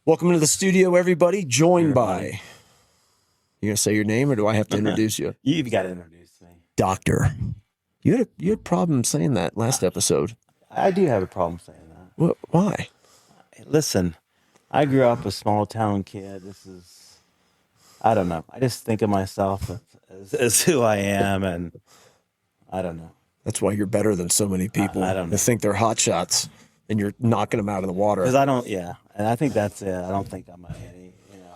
Welcome to the studio, everybody. Joined by, you gonna say your name or do I have to introduce you? You've got to introduce me. Doctor. You had a problem saying that last episode. I do have a problem saying that. Why? Listen, I grew up a small town kid. I don't know. I just think of myself as who I am, and I don't know. That's why you're better than so many people. I don't know. They think they're hot shots and you're knocking them out of the water. Because I don't, and I think that's it. I don't think I'm any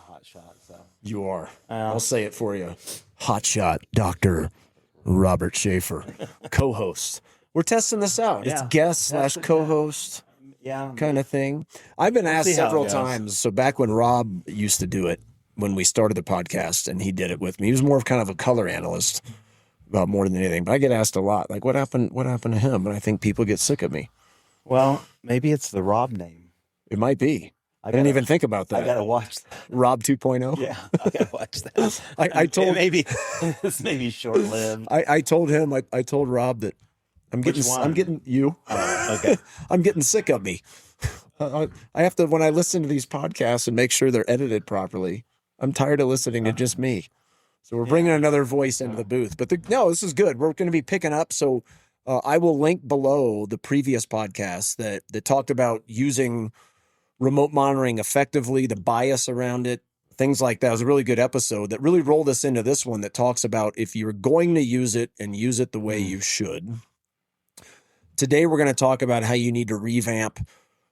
hot shot. So You are. I'll say it for you. Hot shot, Dr. Robert Shafer, co-host. We're testing this out. It's guest / co-host kind of thing. I've been asked several times. So back when Rob used to do it, when we started the podcast and he did it with me, he was more of kind of a color analyst about more than anything. But I get asked a lot, like, what happened to him? And I think people get sick of me. Well, maybe it's the Rob name. It might be. I didn't even think about that. I got to watch that. Rob 2.0? Yeah, I got to watch that. I told maybe it's maybe short-lived. I told him, I told Rob that I'm getting you. Oh, okay. I'm getting sick of me. I have to, when I listen to these podcasts and make sure they're edited properly, I'm tired of listening to just me. So we're bringing another voice into the booth. But no, this is good. We're going to be picking up. So I will link below the previous podcast that talked about using remote monitoring effectively, the bias around it, things like that. It was a really good episode that really rolled us into this one that talks about if you're going to use it and use it the way you should. Today, we're going to talk about how you need to revamp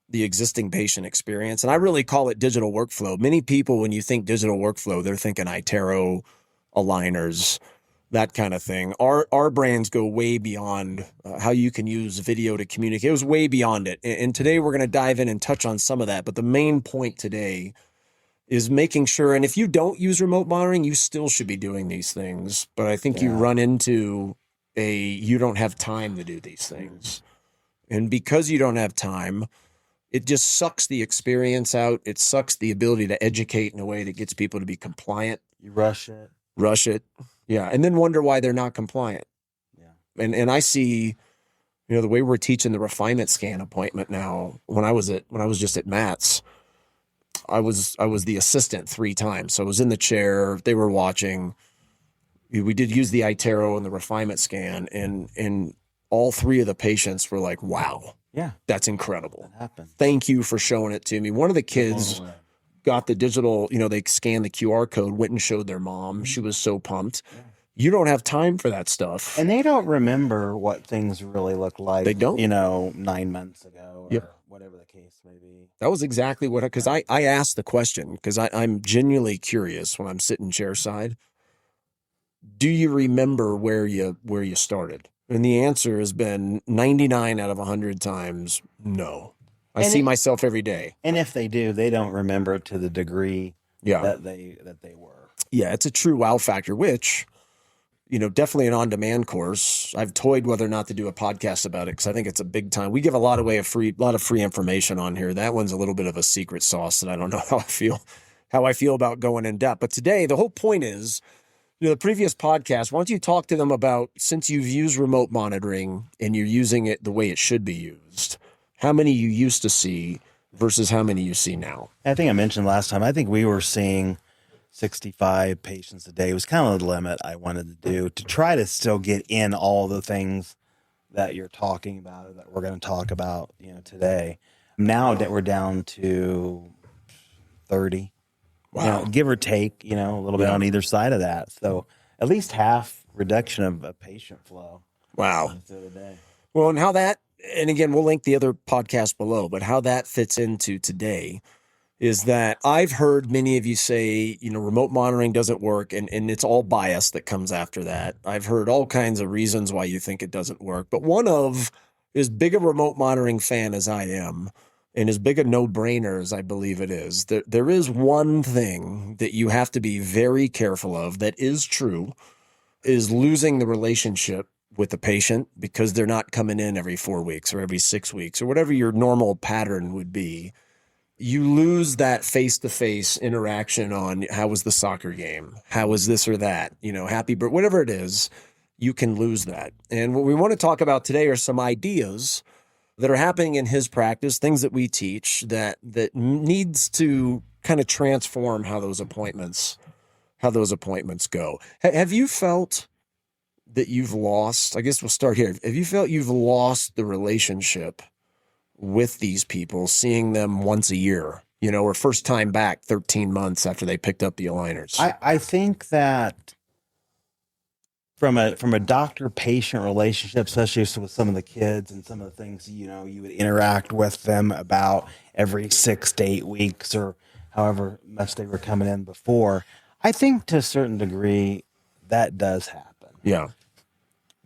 the existing patient experience. And I really call it digital workflow. Many people, when you think digital workflow, they're thinking iTero, aligners, that kind of thing. Our brands go way beyond how you can use video to communicate. It was way beyond it. And today we're going to dive in and touch on some of that. But the main point today is making sure, and if you don't use remote monitoring, you still should be doing these things. But I think you run into you don't have time to do these things. And because you don't have time, it just sucks the experience out. It sucks the ability to educate in a way that gets people to be compliant. You rush it. Yeah. And then wonder why they're not compliant. Yeah. And I see, the way we're teaching the refinement scan appointment now, when I was just at Matt's, I was the assistant 3 times. So I was in the chair, they were watching. We did use the iTero and the refinement scan, and all 3 of the patients were like, wow. Yeah. That's incredible. That happened. Thank you for showing it to me. One of the kids got the digital, they scanned the QR code, went and showed their mom. She was so pumped. Yeah. You don't have time for that stuff. And they don't remember what things really look like. They don't. 9 months ago or whatever the case may be. That was exactly what, because I asked the question, because I'm genuinely curious when I'm sitting chair side. Do you remember where you started? And the answer has been 99 out of 100 times, no. I see myself every day. And if they do, they don't remember to the degree that they were. Yeah, it's a true wow factor, which, definitely an on-demand course. I've toyed whether or not to do a podcast about it because I think it's a big time. We give a lot of free information on here. That one's a little bit of a secret sauce that I don't know how I feel about going in depth. But today, the whole point is, the previous podcast, why don't you talk to them about, since you've used remote monitoring and you're using it the way it should be used, how many you used to see versus how many you see now? I think I mentioned last time, I think we were seeing 65 patients a day. It was kind of the limit I wanted to do to try to still get in all the things that you're talking about or that we're going to talk about, today. Now that we're down to 30. Wow. Give or take, a little bit on either side of that. So at least half reduction of patient flow. Wow. Through the day. Well, and how that, and again, we'll link the other podcast below, but how that fits into today is that I've heard many of you say, remote monitoring doesn't work, and it's all bias that comes after that. I've heard all kinds of reasons why you think it doesn't work, but one of, as big a remote monitoring fan as I am, and as big a no-brainer as I believe it is, there is one thing that you have to be very careful of that is true, is losing the relationship with the patient because they're not coming in every 4 weeks or every 6 weeks or whatever your normal pattern would be. You lose that face-to-face interaction on how was the soccer game, how was this or that, happy birthday, whatever it is, you can lose that. And what we want to talk about today are some ideas that are happening in his practice, things that we teach that needs to kind of transform how those appointments go. Have you felt that you've lost, I guess we'll start here. Have you felt you've lost the relationship with these people, seeing them once a year, or first time back 13 months after they picked up the aligners? I think that from a doctor-patient relationship, especially with some of the kids and some of the things, you would interact with them about every 6 to 8 weeks or however much they were coming in before, I think to a certain degree that does happen. Yeah.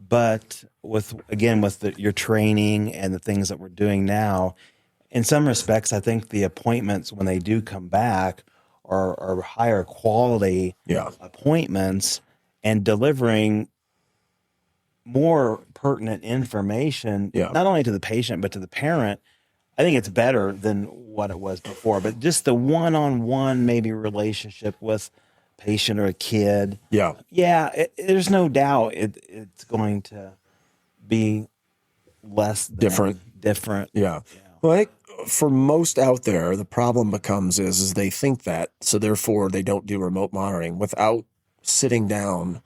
But with your training and the things that we're doing now, in some respects, I think the appointments when they do come back are higher quality appointments and delivering more pertinent information, not only to the patient, but to the parent. I think it's better than what it was before, but just the one-on-one maybe relationship with patient or a kid. There's no doubt it's going to be less different. Well, I think for most out there, the problem becomes is they think that, so therefore they don't do remote monitoring without sitting down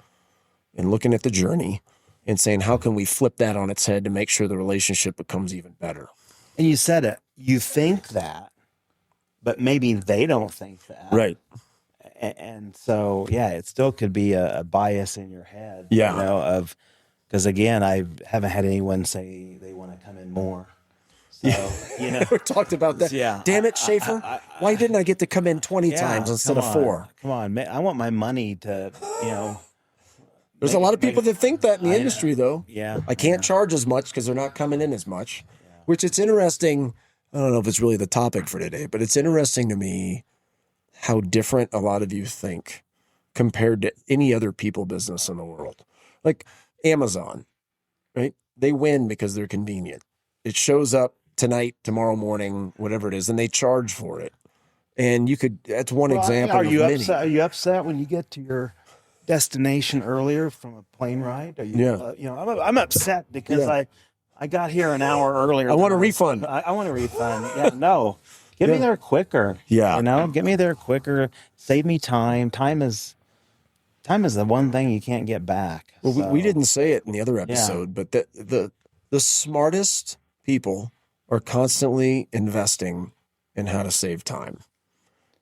and looking at the journey and saying, how can we flip that on its head to make sure the relationship becomes even better? And you said it, you think that, but maybe they don't think that. Right. And so, it still could be a bias in your head, because again, I haven't had anyone say they want to come in more. So, we talked about that. Damn it, Shafer. Why didn't I get to come in 20 times instead of 4? Come on, man. I want my money to, There's a lot of people that think that in the industry, though. Yeah. I can't charge as much because they're not coming in as much, which it's interesting. I don't know if it's really the topic for today, but it's interesting to me how different a lot of you think compared to any other people business in the world. Like Amazon, right? They win because they're convenient. It shows up tonight, tomorrow morning, whatever it is, and they charge for it. And that's one example. Are you upset? Are you upset when you get to your destination earlier from a plane ride? Are you, I'm upset because I got here an hour earlier. I want a refund. I want a refund. No. Get me there quicker. Get me there quicker. Save me time. Time is the one thing you can't get back. Well, we didn't say it in the other episode, but the smartest people are constantly investing in how to save time.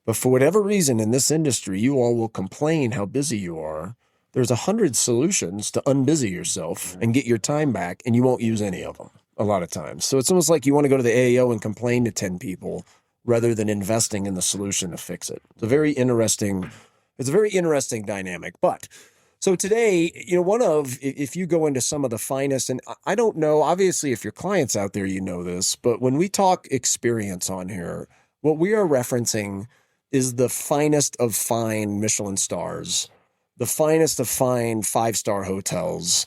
But for whatever reason in this industry, you all will complain how busy you are. There's 100 solutions to unbusy yourself and get your time back, and you won't use any of them a lot of times. So it's almost like you want to go to the AAO and complain to 10 people rather than investing in the solution to fix it. It's a very interesting dynamic. But so today, if you go into some of the finest, and I don't know, obviously if your clients out there, this, but when we talk experience on here, what we are referencing is the finest of fine Michelin stars, the finest of fine 5-star hotels,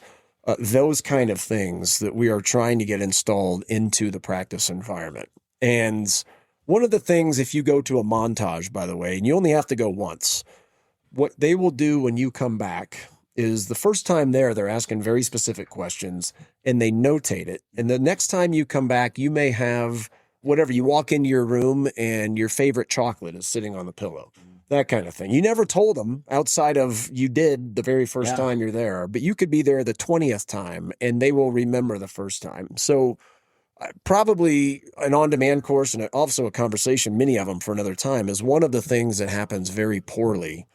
those kind of things that we are trying to get installed into the practice environment. And one of the things, if you go to a montage, by the way, and you only have to go once, what they will do when you come back is the first time they're asking very specific questions and they notate it. And the next time you come back, you may have whatever, you walk into your room and your favorite chocolate is sitting on the pillow, that kind of thing. You never told them outside of you did the very first time you're there, but you could be there the 20th time and they will remember the first time. So probably an on-demand course and also a conversation, many of them for another time, is one of the things that happens very poorly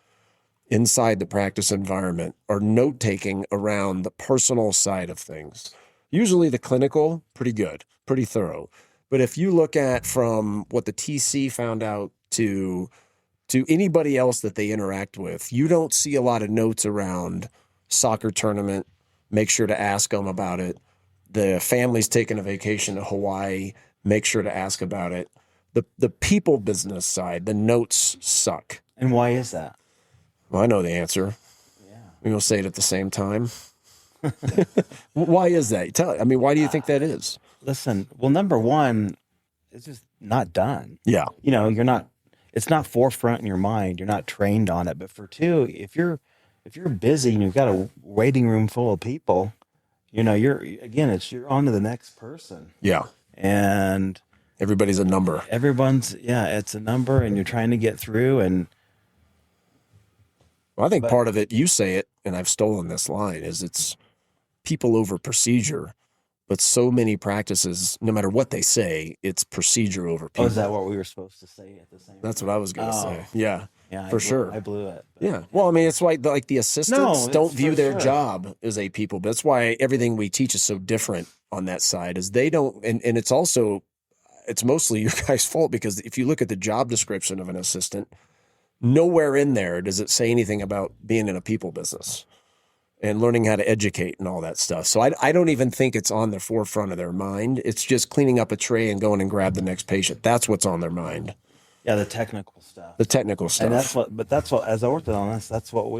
inside the practice environment are note-taking around the personal side of things. Usually the clinical, pretty good, pretty thorough. But if you look at from what the TC found out to anybody else that they interact with, you don't see a lot of notes around soccer tournament. Make sure to ask them about it. The family's taking a vacation to Hawaii. Make sure to ask about it. The people business side, the notes suck. And why is that? Well, I know the answer. Yeah. We're going to say it at the same time. Why is that? Why do you think that is? Listen, well, number one, it's just not done. Yeah. It's not forefront in your mind. You're not trained on it. But for two, if you're busy and you've got a waiting room full of people, you're on to the next person. Yeah. And Everybody's a number. It's a number, and you're trying to get through. And Well, I think part of it, you say it, and I've stolen this line, is it's people over procedure. But so many practices, no matter what they say, it's procedure over people. Oh, is that what we were supposed to say at the same time? That's what I was going to say. Yeah, for sure. I blew it. Yeah. Well, I mean, it's why like the assistants don't view their job as a people. But that's why everything we teach is so different on that side, is they don't. And it's also, it's mostly your guys' fault, because if you look at the job description of an assistant, nowhere in there does it say anything about being in a people business and learning how to educate and all that stuff. So I don't even think it's on the forefront of their mind. It's just cleaning up a tray and going and grab the next patient. That's what's on their mind. Yeah, the technical stuff. And that's what as orthodontists, that's what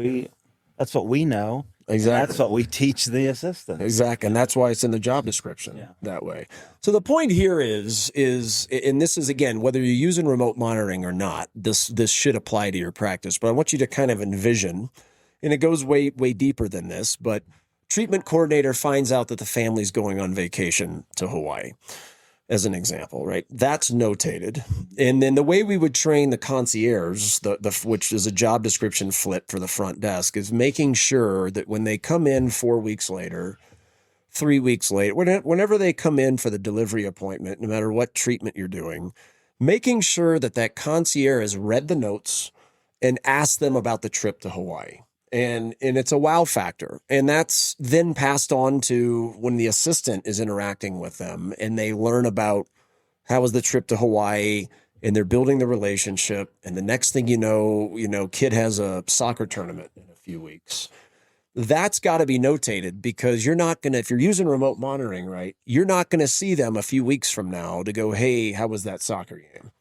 we know. Exactly. That's what we teach the assistants. Exactly. And that's why it's in the job description that way. So the point here is, and this is, again, whether you're using remote monitoring or not, this should apply to your practice. But I want you to kind of envision, and it goes way, way deeper than this, but treatment coordinator finds out that the family's going on vacation to Hawaii, as an example, right? That's notated. And then the way we would train the concierge, which is a job description flip for the front desk, is making sure that when they come in 4 weeks later, 3 weeks later, whenever they come in for the delivery appointment, no matter what treatment you're doing, making sure that concierge has read the notes and asked them about the trip to Hawaii. And it's a wow factor. And that's then passed on to when the assistant is interacting with them and they learn about how was the trip to Hawaii, and they're building the relationship. And the next thing you know, kid has a soccer tournament in a few weeks. That's got to be notated, because you're not going to, if you're using remote monitoring, right, you're not going to see them a few weeks from now to go, hey, how was that soccer game?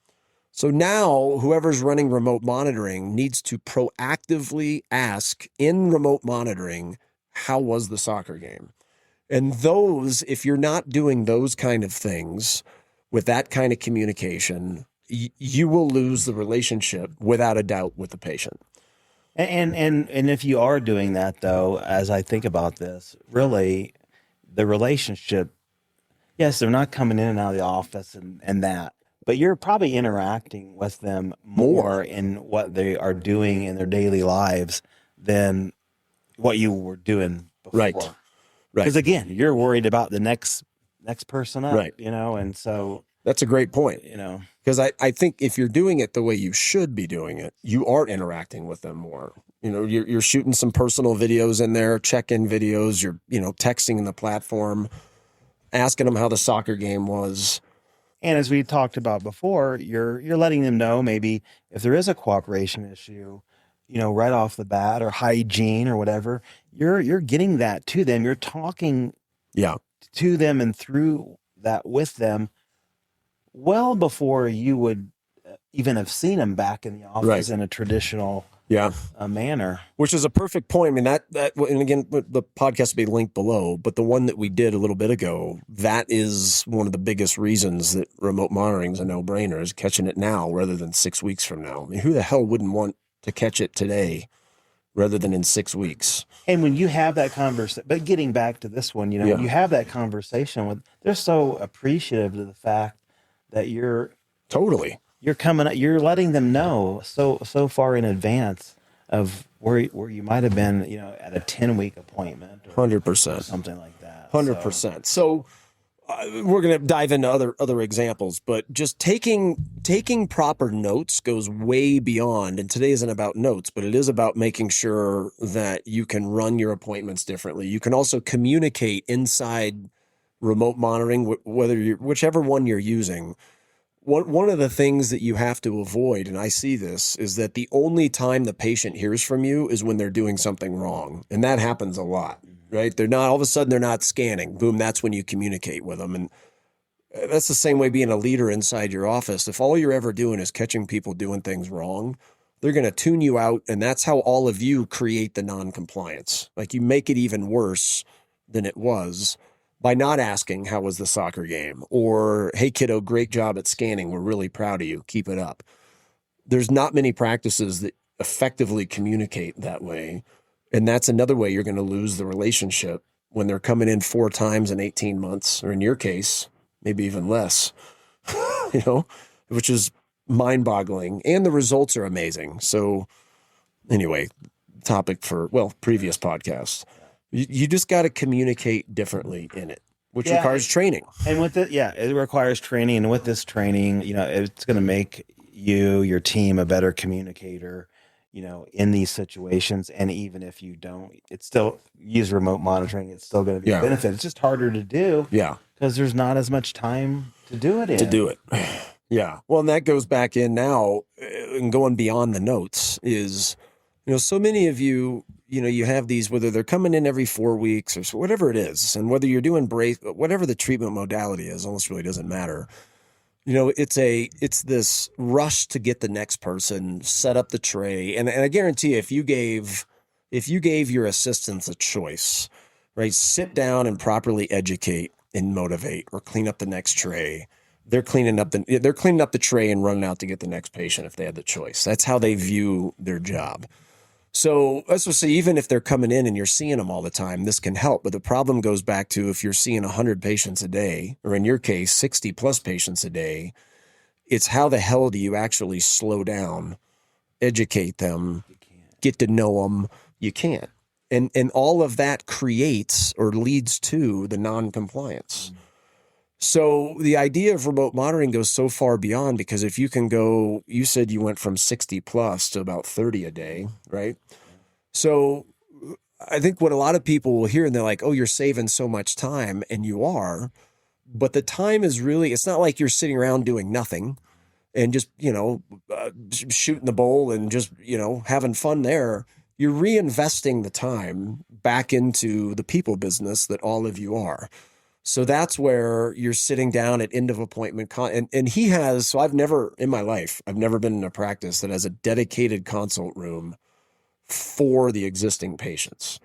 So now whoever's running remote monitoring needs to proactively ask in remote monitoring, how was the soccer game? And those, if you're not doing those kind of things with that kind of communication, you will lose the relationship without a doubt with the patient. And if you are doing that, though, as I think about this, really the relationship, yes, they're not coming in and out of the office and that. But you're probably interacting with them more in what they are doing in their daily lives than what you were doing before. Right. Because again, you're worried about the next person up, right. And so that's a great point. Because I think if you're doing it the way you should be doing it, you are interacting with them more. You're shooting some personal videos in there, check-in videos. You're texting in the platform, asking them how the soccer game was. And as we talked about before, you're letting them know maybe if there is a cooperation issue, right off the bat, or hygiene or whatever, you're getting that to them. You're talking to them and through that with them well before you would even have seen them back in the office in a traditional manner. Which is a perfect point. I mean, that and again, the podcast will be linked below, but the one that we did a little bit ago, that is one of the biggest reasons that remote monitoring is a no-brainer, is catching it now rather than 6 weeks from now. I mean, who the hell wouldn't want to catch it today rather than in 6 weeks? And when you have that conversation, but getting back to this one, you have that conversation with, they're so appreciative of the fact that you're letting them know so far in advance of where you might have been, at a 10-week appointment, 100%, something like that. 100%. So we're going to dive into other examples, but just taking proper notes goes way beyond. And today isn't about notes, but it is about making sure that you can run your appointments differently. You can also communicate inside remote monitoring, whichever one you're using. One of the things that you have to avoid, and I see this, is that the only time the patient hears from you is when they're doing something wrong. And that happens a lot, right? They're not, all of a sudden they're not scanning. Boom, that's when you communicate with them. And that's the same way being a leader inside your office. If all you're ever doing is catching people doing things wrong, they're going to tune you out. And that's how all of you create the non-compliance. Like, you make it even worse than it was by not asking, how was the soccer game? Or, hey, kiddo, great job at scanning. We're really proud of you. Keep it up. There's not many practices that effectively communicate that way. And that's another way you're going to lose the relationship when they're coming in 4 times in 18 months, or in your case, maybe even less. you know, which is mind boggling. And the results are amazing. So anyway, topic for, previous podcasts. You just got to communicate differently in it, which requires training. And with it, it requires training. And with this training, it's going to make you, your team, a better communicator, in these situations. And even if you don't, it's still use remote monitoring. It's still going to be a benefit. It's just harder to do. Yeah. Because there's not as much time to do it in. To do it. Yeah. Well, and that goes back in now and going beyond the notes is, so many of you, you have these, whether they're coming in every 4 weeks or whatever it is, and whether you're doing brace, whatever the treatment modality is, almost really doesn't matter. It's this rush to get the next person, set up the tray. And I guarantee you, if you gave your assistants a choice, right, sit down and properly educate and motivate or clean up the next tray, they're cleaning up the tray and running out to get the next patient if they had the choice. That's how they view their job. So let's just say, even if they're coming in and you're seeing them all the time, this can help. But the problem goes back to if you're seeing 100 patients a day, or in your case, 60 plus patients a day, it's how the hell do you actually slow down, educate them, get to know them? You can't. And all of that creates or leads to the non-compliance. So the idea of remote monitoring goes so far beyond, because if you can go, you said you went from 60 plus to about 30 a day, right? So I think what a lot of people will hear, and they're like, oh, you're saving so much time, and you are, but the time is really, it's not like you're sitting around doing nothing and just, shooting the bowl and just, having fun there. You're reinvesting the time back into the people business that all of you are. So that's where you're sitting down at end of appointment. And he has, so I've never been in a practice that has a dedicated consult room for the existing patients.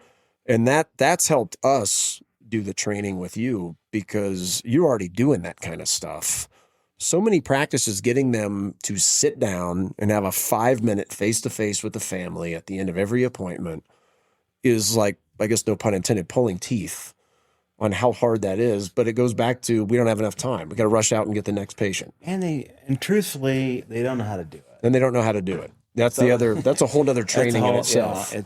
And that's helped us do the training with you, because you're already doing that kind of stuff. So many practices, getting them to sit down and have a 5-minute face-to-face with the family at the end of every appointment is like, I guess no pun intended, pulling teeth on how hard that is. But it goes back to, we don't have enough time. We got to rush out and get the next patient. And truthfully, they don't know how to do it. And they don't know how to do it. That's that's a whole other training in itself. Yeah,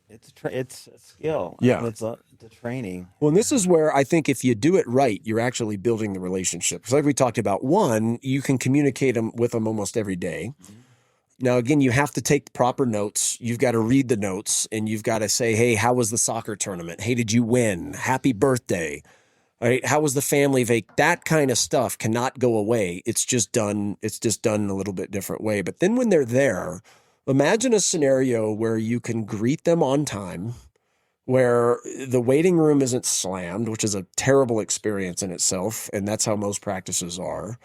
it's a skill. Yeah. It's a training. Well, and this is where I think if you do it right, you're actually building the relationship. Because like we talked about, one, you can communicate with them almost every day. Mm-hmm. Now, again, you have to take proper notes. You've got to read the notes, and you've got to say, hey, how was the soccer tournament? Hey, did you win? Happy birthday. All right, how was the family vac? That kind of stuff cannot go away. It's just done in a little bit different way. But then when they're there, imagine a scenario where you can greet them on time, where the waiting room isn't slammed, which is a terrible experience in itself, and that's how most practices are.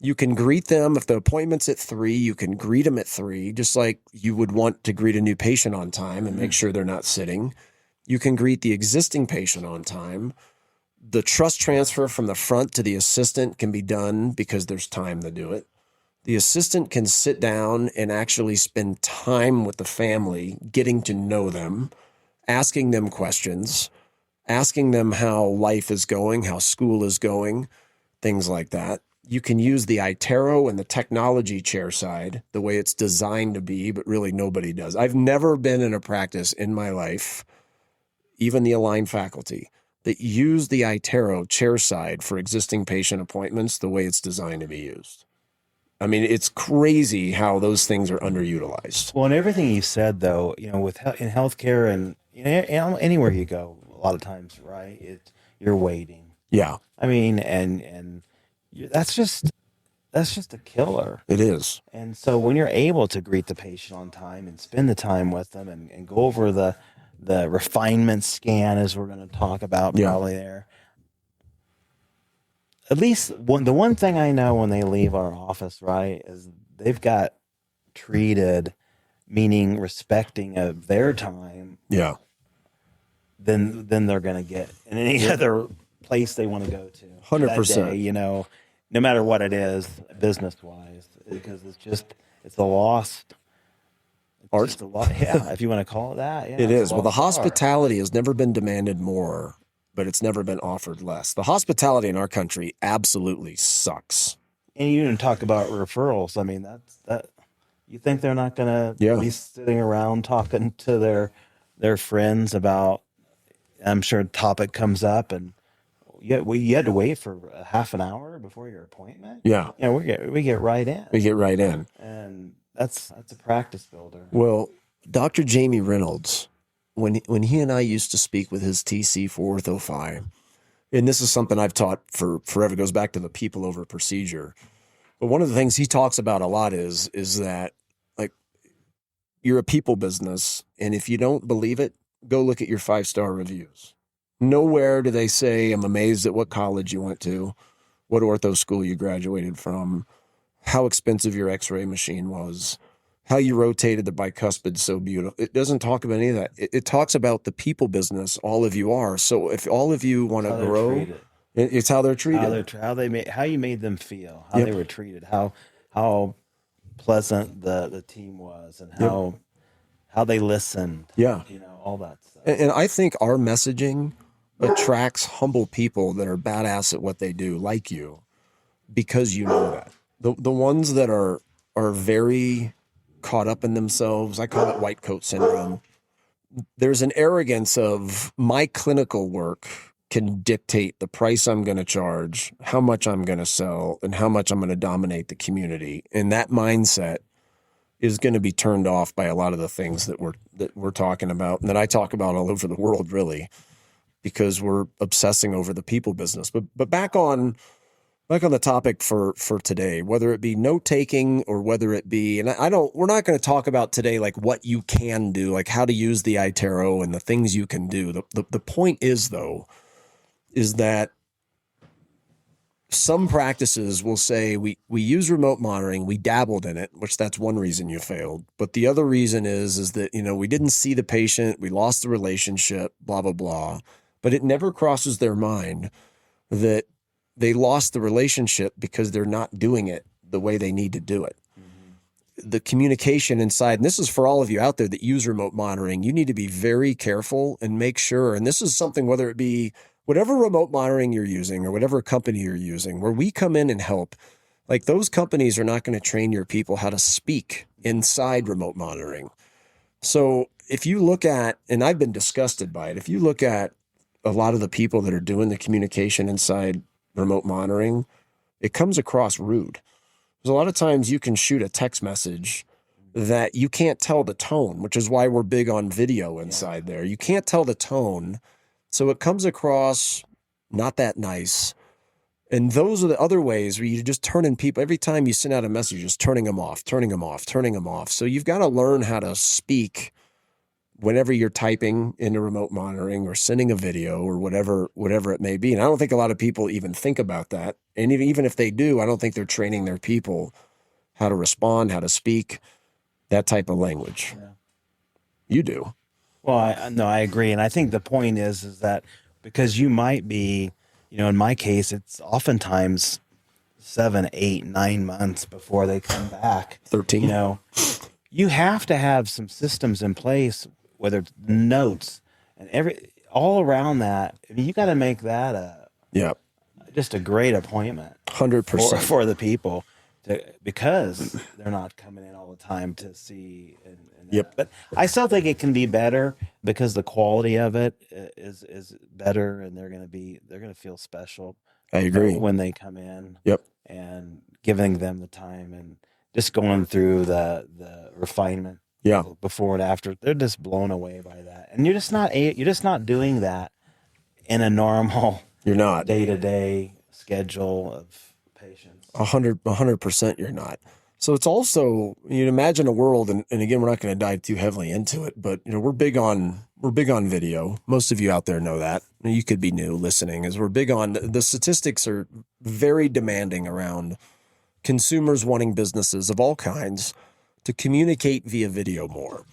You can greet them. If the appointment's at 3, you can greet them at 3, just like you would want to greet a new patient on time and make sure they're not sitting. You can greet the existing patient on time. The trust transfer from the front to the assistant can be done because there's time to do it. The assistant can sit down and actually spend time with the family, getting to know them, asking them questions, asking them how life is going, how school is going, things like that. You can use the iTero and the technology chair side the way it's designed to be, but really nobody does. I've never been in a practice in my life, even the aligned faculty, that use the iTero chair side for existing patient appointments the way it's designed to be used. I mean, it's crazy how those things are underutilized. Well, and everything you said, though, in healthcare and anywhere you go, a lot of times, right? You're waiting. Yeah. I mean, and that's just a killer. It is. And so when you're able to greet the patient on time and spend the time with them and go over the refinement scan, as we're going to talk about probably there. At least the one thing I know when they leave our office, right, is they've got treated, meaning respecting of their time. Yeah. Than they're going to get in any other place they want to go to. 100%. No matter what it is, business wise, because it's a lost art. Just a lot, if you want to call it that. Yeah, it is. Well, the hospitality has never been demanded more, but it's never been offered less. The hospitality in our country absolutely sucks. And you didn't talk about referrals. I mean, that. You think they're not going to be sitting around talking to their friends about? I'm sure a topic comes up, and you had to wait for a half an hour before your appointment. Yeah. Yeah, we get right in. We get right in. And that's a practice builder. Well, Dr. Jamie Reynolds, when he and I used to speak with his TC for OrthoFi, and this is something I've taught for forever, goes back to the people over procedure. But one of the things he talks about a lot is that, like, you're a people business, and if you don't believe it, go look at your 5-star reviews. Nowhere do they say, I'm amazed at what college you went to, what ortho school you graduated from, how expensive your x-ray machine was, how you rotated the bicuspid so beautiful. It doesn't talk about any of that. It talks about the people business all of you are. So if all of you want to grow, it's how they're treated. How you made them feel, how they were treated, how pleasant the team was, and how they listened. Yeah. All that stuff. And I think our messaging attracts humble people that are badass at what they do, like you, because you know that. The ones that are very caught up in themselves, I call it white coat syndrome. There's an arrogance of my clinical work can dictate the price I'm going to charge, how much I'm going to sell, and how much I'm going to dominate the community. And that mindset is going to be turned off by a lot of the things that we're talking about, and that I talk about all over the world, really, because we're obsessing over the people business. But back on the topic for today, whether it be note taking or whether it be, and we're not going to talk about today like what you can do, like how to use the iTero and the things you can do. The point is, though, is that some practices will say we use remote monitoring, we dabbled in it, which that's one reason you failed. But the other reason is that, we didn't see the patient, we lost the relationship, blah, blah, blah. But it never crosses their mind that they lost the relationship because they're not doing it the way they need to do it. Mm-hmm. The communication inside, and this is for all of you out there that use remote monitoring, you need to be very careful and make sure, and this is something, whether it be whatever remote monitoring you're using or whatever company you're using, where we come in and help, like those companies are not going to train your people how to speak inside remote monitoring. So if you look at, and I've been disgusted by it, if you look at a lot of the people that are doing the communication inside remote monitoring, it comes across rude. Because a lot of times you can shoot a text message that you can't tell the tone, which is why we're big on video inside there. You can't tell the tone. So it comes across not that nice. And those are the other ways where you're just turning people, every time you send out a message, just turning them off. So you've got to learn how to speak whenever you're typing into remote monitoring or sending a video or whatever it may be. And I don't think a lot of people even think about that. And even if they do, I don't think they're training their people how to respond, how to speak, that type of language. Yeah. You do. Well, I agree. And I think the point is that because you might be, in my case, it's oftentimes 7, 8, 9 months before they come back. 13. You have to have some systems in place, whether it's notes and all around that. I mean, you got to make that just a great appointment. 100% for the people, because they're not coming in all the time to see. Yep. But I still think it can be better because the quality of it is better, and they're going to feel special. I agree when they come in. Yep. And giving them the time and just going through the refinement. Yeah. Before and after, they're just blown away by that, and you're just not doing that in a normal. You're not day-to-day schedule of patients. 100% you're not. So it's also, you'd imagine a world, and again, we're not going to dive too heavily into it, but we're big on video. Most of you out there know that. You could be new listening, as we're big on the statistics are very demanding around consumers wanting businesses of all kinds to communicate via video more.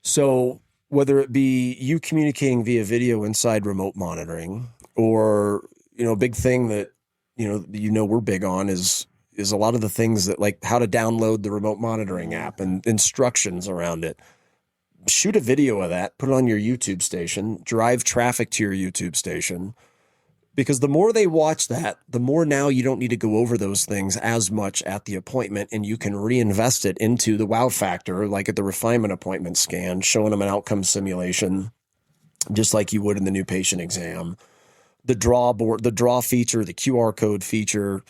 So whether it be you communicating via video inside remote monitoring, or a big thing that we're big on is a lot of the things that, like how to download the remote monitoring app and instructions around it. Shoot a video of that, put it on your YouTube station, drive traffic to your YouTube station, Because the more they watch that, the more now you don't need to go over those things as much at the appointment, and you can reinvest it into the wow factor, like at the refinement appointment scan, showing them an outcome simulation, just like you would in the new patient exam. The draw board, the draw feature, the QR code feature,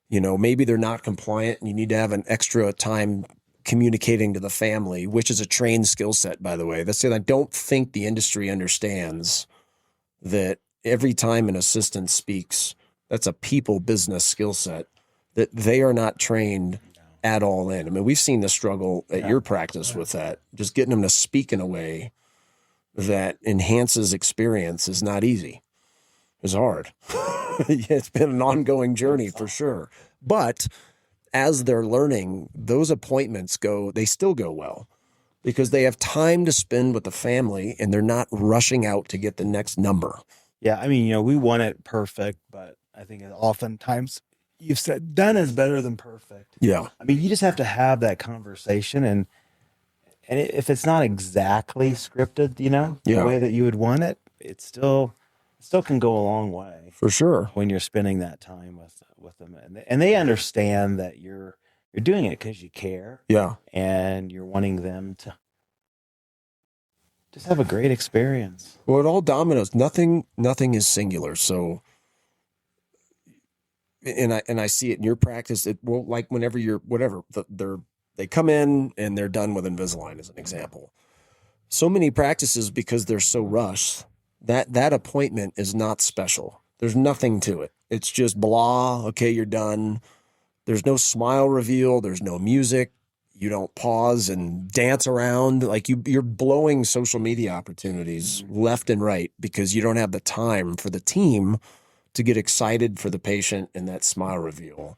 maybe they're not compliant and you need to have an extra time communicating to the family, which is a trained skill set, by the way. That's it. I don't think the industry understands that every time an assistant speaks, that's a people business skill set that they are not trained at all in. I mean, we've seen the struggle at your practice with that. Just getting them to speak in a way that enhances experience is not easy. It's hard. It's been an ongoing journey for sure. But as they're learning, those appointments they still go well because they have time to spend with the family and they're not rushing out to get the next number. Yeah, I mean, we want it perfect, but I think oftentimes you've said done is better than perfect. Yeah. I mean, you just have to have that conversation, and if it's not exactly scripted, the way that you would want it, it still can go a long way For sure. when you're spending that time with them, and they understand that you're doing it because you care. Yeah. And you're wanting them to just have a great experience. Well, it all dominoes. Nothing is singular. So, and I see it in your practice. It will, like whenever you're whatever they come in and they're done with Invisalign as an example. So many practices, because they're so rushed, that appointment is not special. There's nothing to it. It's just blah. Okay, you're done. There's no smile reveal. There's no music. You don't pause and dance around. Like you're blowing social media opportunities left and right because you don't have the time for the team to get excited for the patient and that smile reveal.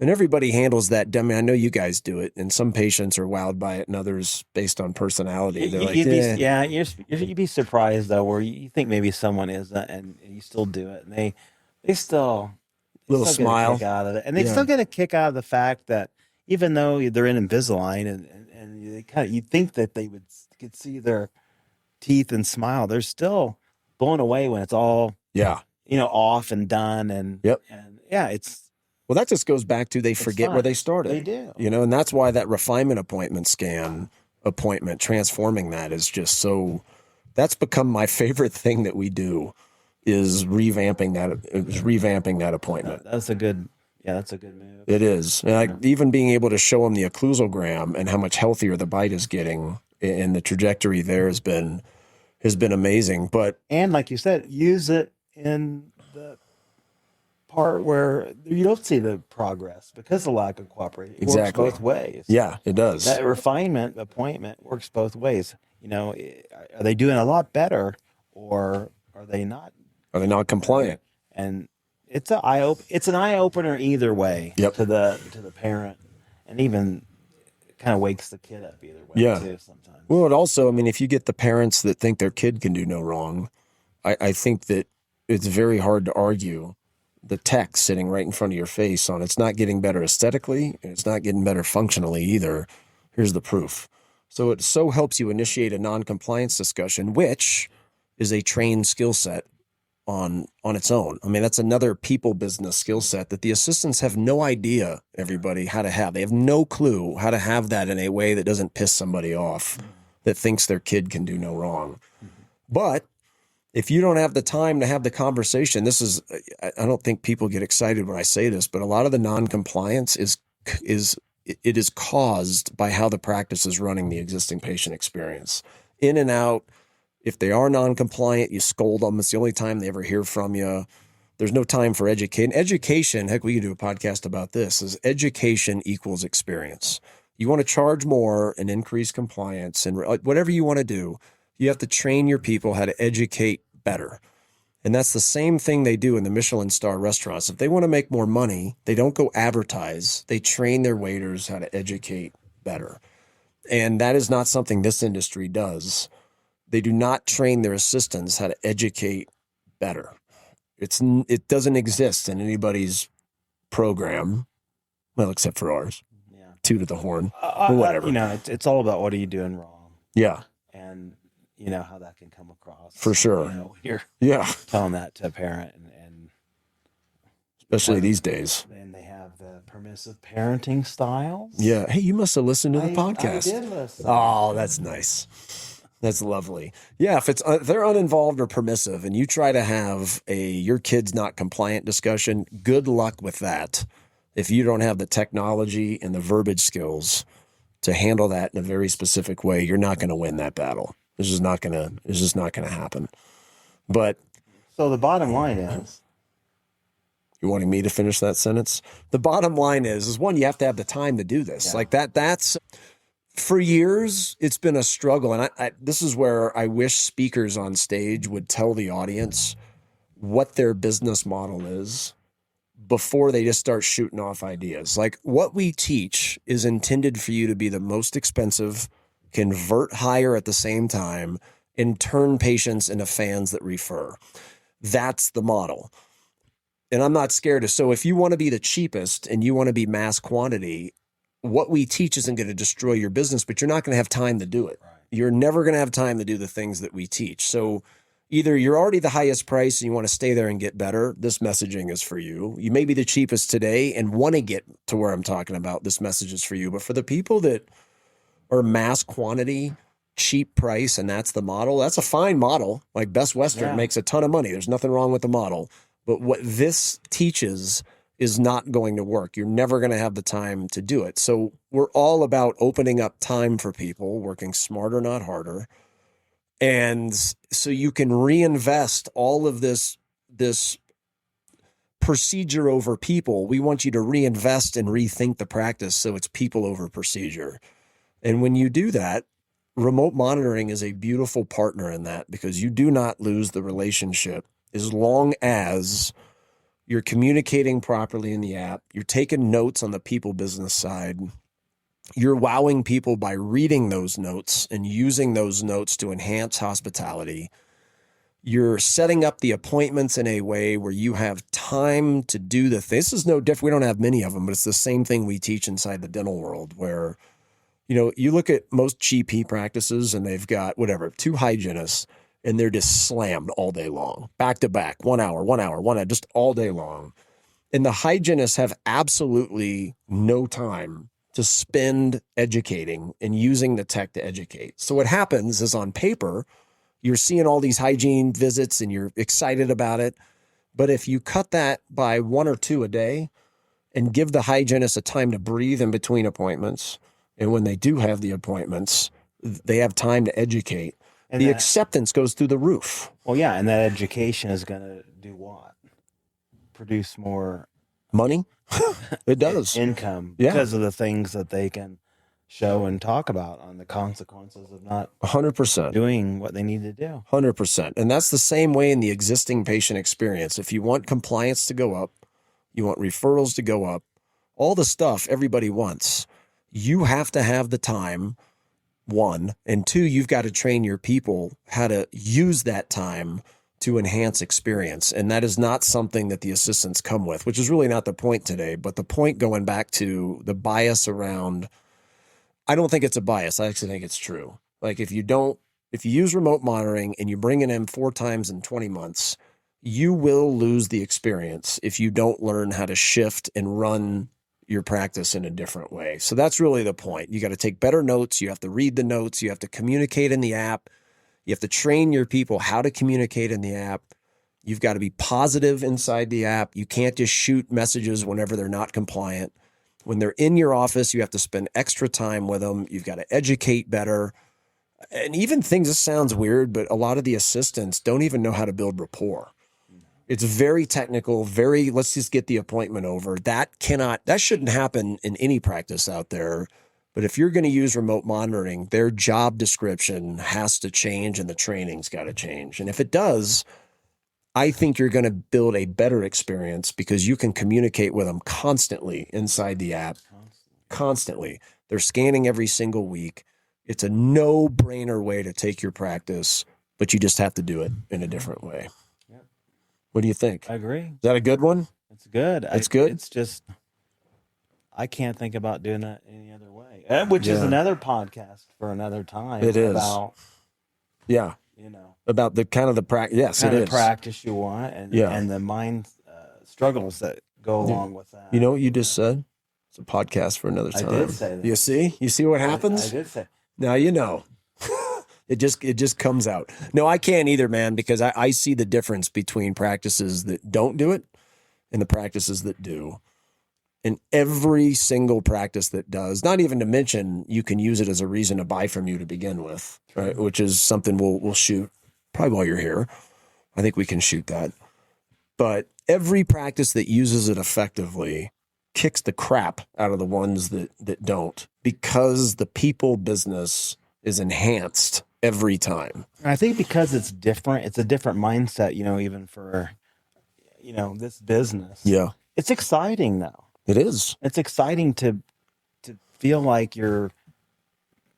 And everybody handles that. I mean, I know you guys do it, and some patients are wowed by it and others based on personality. They're you'd be surprised though, where you think maybe someone isn't and you still do it. And they still little still smile get a kick out of it. And they still get a kick out of the fact that even though they're in Invisalign and they you'd think that they could see their teeth and smile, they're still blown away when it's all off and done and it's well, that just goes back to they forget where they started. They do. And that's why that refinement appointment scan appointment, transforming that is just so, that's become my favorite thing that we do is revamping that appointment. That's a good move. It is. And even being able to show them the occlusogram and how much healthier the bite is getting and the trajectory there has been amazing. And like you said, use it in the part where you don't see the progress because of lack of cooperation. It works both ways. Yeah, it does. That refinement appointment works both ways. Are they doing a lot better or are they not? Are they not compliant? And it's an eye opener either way to the parent, and even kind of wakes the kid up either way too sometimes. Well, it also, I mean, if you get the parents that think their kid can do no wrong, I think that it's very hard to argue the text sitting right in front of your face on it's not getting better aesthetically and it's not getting better functionally either. Here's the proof. So it so helps you initiate a non-compliance discussion, which is a trained skill set on its own. I mean, that's another people business skill set that the assistants have no idea, everybody, how to have. They have no clue how to have that in a way that doesn't piss somebody off, that thinks their kid can do no wrong. But if you don't have the time to have the conversation, I don't think people get excited when I say this, but a lot of the non-compliance is caused by how the practice is running the existing patient experience. In and out. If they are non-compliant, you scold them. It's the only time they ever hear from you. There's no time for educating. Education, heck, we could do a podcast about this, is education equals experience. You want to charge more and increase compliance and whatever you want to do, you have to train your people how to educate better. And that's the same thing they do in the Michelin star restaurants. If they want to make more money, they don't go advertise. They train their waiters how to educate better. And that is not something this industry does. They do not train their assistants how to educate better. It doesn't exist in anybody's program, well, except for ours. Yeah, toot at the horn, or whatever. It's all about what are you doing wrong. Yeah, and how that can come across for sure. You're telling that to a parent, and especially these days. And they have the permissive parenting styles. Yeah. Hey, you must have listened to the podcast. I did listen. Oh, that's nice. That's lovely. Yeah, if they're uninvolved or permissive, and you try to have your kid's not compliant discussion, good luck with that. If you don't have the technology and the verbiage skills to handle that in a very specific way, you're not going to win that battle. It's just not going to happen. But so the bottom line is, you wanting me to finish that sentence? The bottom line is one, you have to have the time to do this. Yeah. Like that's. For years, it's been a struggle. And this is where I wish speakers on stage would tell the audience what their business model is before they just start shooting off ideas. Like, what we teach is intended for you to be the most expensive, convert higher at the same time, and turn patients into fans that refer. That's the model. And I'm not scared of. So if you want to be the cheapest and you want to be mass quantity, what we teach isn't going to destroy your business, but you're not going to have time to do it. Right. You're never going to have time to do the things that we teach. So either you're already the highest price and you want to stay there and get better, this messaging is for you. You may be the cheapest today and want to get to where I'm talking about, this message is for you. But for the people that are mass quantity, cheap price, and that's the model, that's a fine model. Like Best Western makes a ton of money. There's nothing wrong with the model. But what this teaches is not going to work. You're never going to have the time to do it. So we're all about opening up time for people, working smarter, not harder. And so you can reinvest all of this procedure over people. We want you to reinvest and rethink the practice so it's people over procedure. And when you do that, remote monitoring is a beautiful partner in that, because you do not lose the relationship as long as you're communicating properly in the app. You're taking notes on the people business side. You're wowing people by reading those notes and using those notes to enhance hospitality. You're setting up the appointments in a way where you have time to do the thing. This is no different. We don't have many of them, but it's the same thing we teach inside the dental world, where, you look at most GP practices and they've got 2 hygienists, and they're just slammed all day long, back to back, 1 hour, just all day long. And the hygienists have absolutely no time to spend educating and using the tech to educate. So what happens is, on paper, you're seeing all these hygiene visits and you're excited about it. But if you cut that by 1 or 2 a day and give the hygienist a time to breathe in between appointments, and when they do have the appointments, they have time to educate, and the acceptance goes through the roof. Well, yeah, and that education is going to do what? Produce more money. It does. Income, because of the things that they can show and talk about on the consequences of not 100% doing what they need to do. 100%. And that's the same way in the existing patient experience. If you want compliance to go up, you want referrals to go up, all the stuff everybody wants, you have to have the time, 1, and 2, you've got to train your people how to use that time to enhance experience. And that is not something that the assistants come with, which is really not the point today. But the point, going back to the bias around, I don't think it's a bias. I actually think it's true. Like, if you use remote monitoring and you bring it in 4 times in 20 months, you will lose the experience if you don't learn how to shift and run your practice in a different way. So that's really the point. You got to take better notes. You have to read the notes. You have to communicate in the app. You have to train your people how to communicate in the app. You've got to be positive inside the app. You can't just shoot messages whenever they're not compliant. When they're in your office, you have to spend extra time with them. You've got to educate better. And even things, this sounds weird, but a lot of the assistants don't even know how to build rapport. It's very technical, let's just get the appointment over. That shouldn't happen in any practice out there. But if you're going to use remote monitoring, their job description has to change and the training's got to change. And if it does, I think you're going to build a better experience, because you can communicate with them constantly inside the app. Constantly. They're scanning every single week. It's a no-brainer way to take your practice, but you just have to do it in a different way. Yep. What do you think? I agree. Is that a good one? It's good. It's good? It's just, I can't think about doing it any other way, which is another podcast for another time. It is. About, about the kind of the practice. Yes, kind of practice you want, and the mind struggles that go along with that. You know what you just said? It's a podcast for another time. I did say that. You see? You see what happens? I did say. Now you know. It just comes out. No, I can't either, man, because I see the difference between practices that don't do it and the practices that do. And every single practice that does, not even to mention you can use it as a reason to buy from you to begin with, right? Which is something we'll shoot probably while you're here. I think we can shoot that. But every practice that uses it effectively kicks the crap out of the ones that don't, because the people business is enhanced every time. I think because it's different, it's a different mindset, even for, this business. Yeah. It's exciting though. It is. It's exciting to feel like you're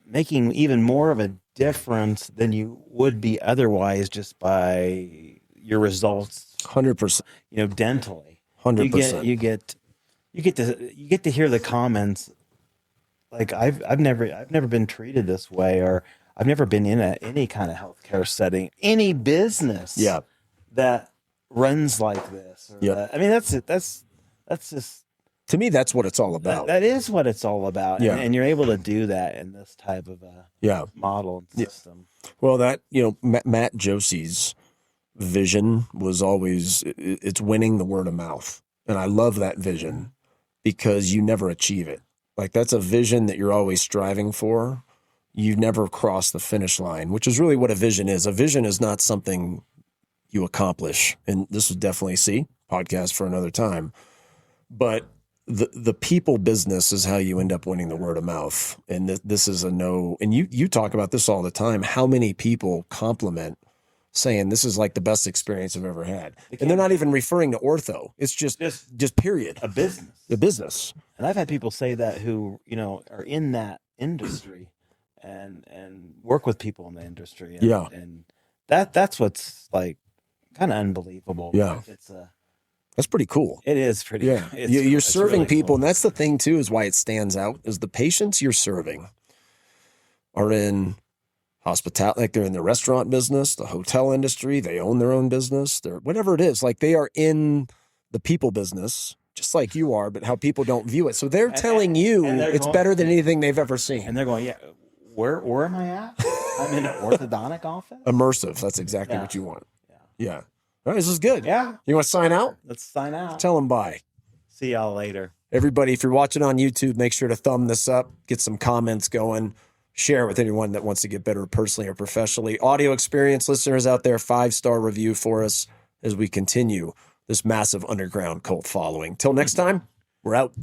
making even more of a difference than you would be otherwise just by your results. 100%. Dentally. 100%. You get to hear the comments like I've never been treated this way, or I've never been in any kind of healthcare setting, any business that runs like this. I mean, that's just, to me, that's what it's all about. That is what it's all about. Yeah. And you're able to do that in this type of a model and system. Well, that, Matt Josie's vision was always, it's winning the word of mouth. And I love that vision because you never achieve it. Like, that's a vision that you're always striving for. You never cross the finish line, which is really what a vision is. A vision is not something you accomplish. And this is definitely, podcast for another time. But the people business is how you end up winning the word of mouth. And this is and you talk about this all the time, how many people compliment saying this is like the best experience I've ever had. And they're not even referring to ortho. It's just period. A business. The business. And I've had people say that who, are in that industry and work with people in the industry. And, and that's what's like kind of unbelievable. Yeah. That's pretty cool. It is pretty. Yeah. You're serving really people. Cool. And that's the thing too, is why it stands out, is the patients you're serving are in hospitality, like they're in the restaurant business, the hotel industry, they own their own business, they're whatever it is, like they are in the people business, just like you are, but how people don't view it. So they're telling you it's better than anything they've ever seen. And they're going, where am I at? I'm in an orthodontic office? Immersive. That's exactly what you want. Yeah. All right, this is good. Yeah. You want to sign out? Let's sign out. Tell them bye. See y'all later. Everybody, if you're watching on YouTube, make sure to thumb this up, get some comments going, share with anyone that wants to get better personally or professionally. Audio experience listeners out there, 5-star review for us as we continue this massive underground cult following. Till next time, we're out.